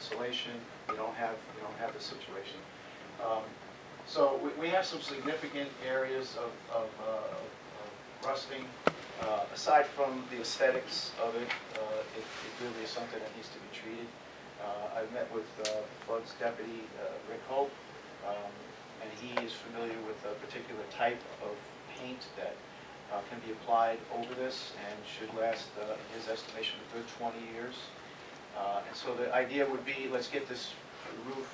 insulation, you don't have the situation. So we have some significant areas of rusting. Aside from the aesthetics of it, it really is something that needs to be treated. I've met with Bud's deputy, Rick Hope, and he is familiar with a particular type of paint that can be applied over this and should last, his estimation, a good 20 years. And so the idea would be, let's get this roof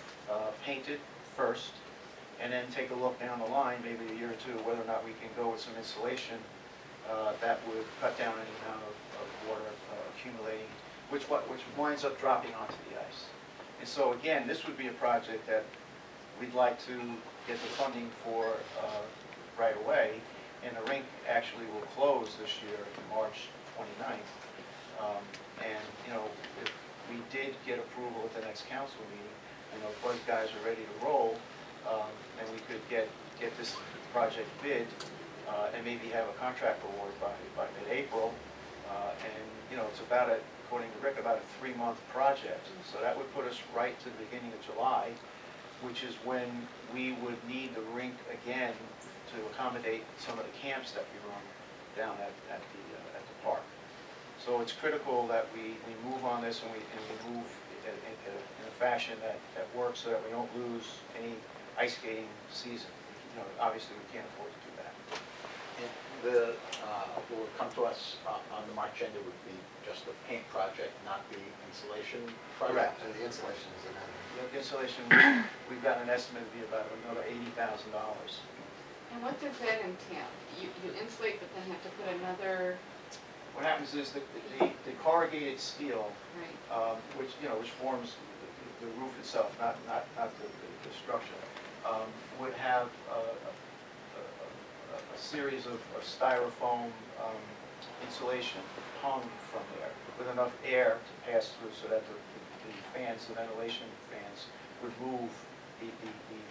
painted first, and then take a look down the line, maybe a year or two, whether or not we can go with some insulation that would cut down any amount of water accumulating, which winds up dropping onto the ice. And so again, this would be a project that we'd like to get the funding for right away, and the rink actually will close this year, March 29th. And you know, if we did get approval at the next council meeting, you know, both guys are ready to roll, and we could get this project bid and maybe have a contract award by mid-April. And you know, it's about according to Rick, about a 3-month project. So that would put us right to the beginning of July, which is when we would need the rink again to accommodate some of the camps that we run down at the park. So it's critical that we move on this and we move in a fashion that works so that we don't lose any ice skating season. You know, obviously we can't afford to do that. And what would come to us on the March end, it would be just the paint project, not the insulation project? Correct. And the insulation is another. The insulation, we've got an estimate to be about another $80,000. And what does that entail? You insulate, but then have to put another... What happens is the corrugated steel, Right. which forms the roof itself, not the structure, would have a series of styrofoam insulation hung from there with enough air to pass through so that the fans, the ventilation fans, would move the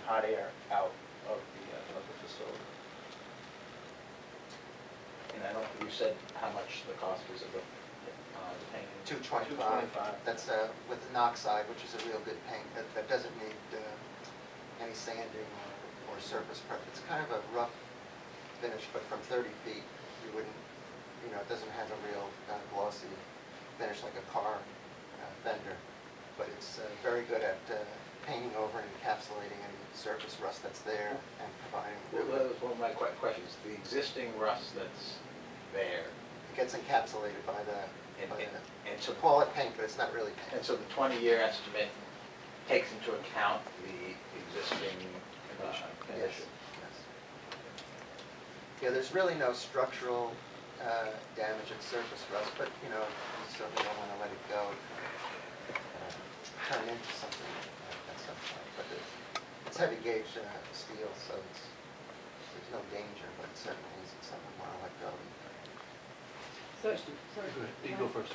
hot air out of the facility. And I don't think you said how much the cost is of the painting. $225. That's with an oxide, which is a real good paint. That doesn't need any sanding or surface prep. It's kind of a rough finish, but from 30 feet, you wouldn't, you know, it doesn't have a real glossy finish like a car fender. But it's very good at painting over and encapsulating any surface rust that's there and providing. Well, that was one of my questions. The existing rust that's there. It gets encapsulated by the. And so call it paint, but it's not really paint. And so the 20-year estimate takes into account the existing condition. Yes. Yeah, there's really no structural damage and surface rust, but you know, you certainly don't want to let it go turn into something at some point. But it's heavy gauge steel, so there's no danger, but it certainly isn't something we want to let go. So, sorry. Go ahead. You go first.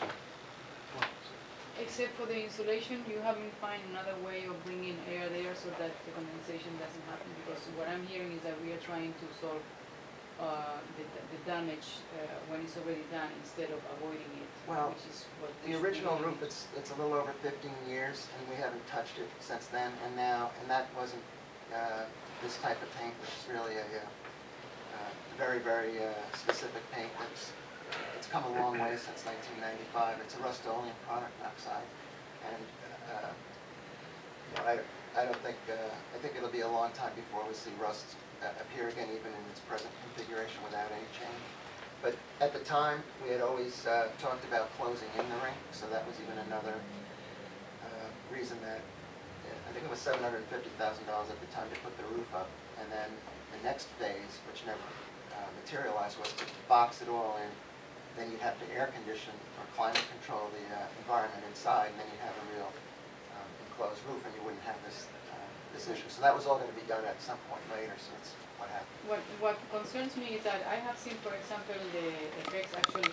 Except for the insulation, you haven't found another way of bringing air there so that the condensation doesn't happen? Because what I'm hearing is that we are trying to solve the damage when it's already done instead of avoiding it. Well, which is what the original roof, it's a little over 15 years, and we haven't touched it since then. And that wasn't this type of paint, which is really a very, very specific paint. It's come a long way since 1995. It's a Rust-Oleum product oxide, and I don't think I think it'll be a long time before we see rust appear again, even in its present configuration, without any change. But at the time, we had always talked about closing in the rink, so that was even another reason that I think it was $750,000 at the time to put the roof up, and then the next phase, which never materialized, was to box it all in. Then you'd have to air condition or climate control the environment inside, and then you'd have a real enclosed roof, and you wouldn't have this issue. So that was all going to be done at some point later, so that's what happened. What concerns me is that I have seen, for example, the bricks actually